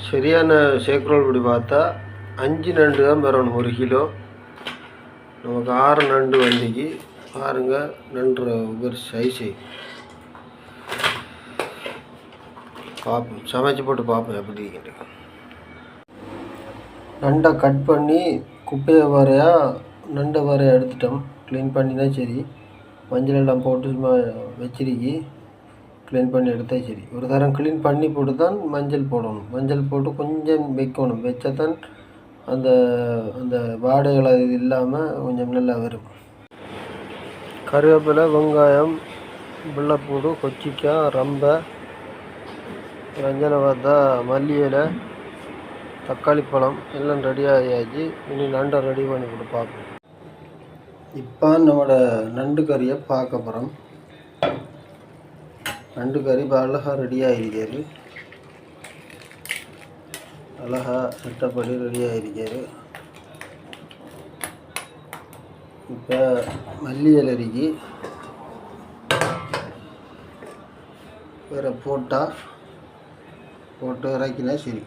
சரியான சேக்குரோல் படி பார்த்தா 5 நண்டு தான் வரணும் 1 கிலோ. நமக்கு 6 நண்டு வண்டிக்கு பாருங்கள். நண்டு ஒவ்வொரு சைஸு பார்ப்போம், சமைச்சு போட்டு பார்ப்போம் எப்படி இருக்குன்னு. நண்டை கட் பண்ணி குப்பையை வரையா நண்டை வரையா எடுத்துட்டோம். க்ளீன் பண்ணினா சரி, மஞ்சள் எல்லாம் போட்டு சும்மா வச்சிருக்கி க்ளீன் பண்ணி எடுத்தால் சரி. ஒரு தரம் க்ளீன் பண்ணி போட்டு தான் மஞ்சள் போடணும். மஞ்சள் போட்டு கொஞ்சம் வைக்கணும், வச்சா தான் அந்த அந்த வாடைகள் அது இல்லாமல் கொஞ்சம் நல்லா வரும். கருவேப்பிலை, வெங்காயம், வெள்ளைப்பூடு, கொச்சிக்காய், ரம்பை, ரஞ்சனை பார்த்தா மல்லி இலை, தக்காளி பழம் எல்லாம் ரெடி ஆகியாச்சு. இனி நண்டை ரெடி பண்ணி போட்டு பார்ப்போம். இப்போ நம்மளோட நண்டு கறியை பார்க்க போகிறோம். நண்டு கறி இப்போ அழகாக ரெடியாக இருக்காரு. அழகாக செட்டப்படி ரெடியாக இருக்காரு. இப்போ மல்லி இலரிக்கு வேறு போட்டு இறக்கினா சரி.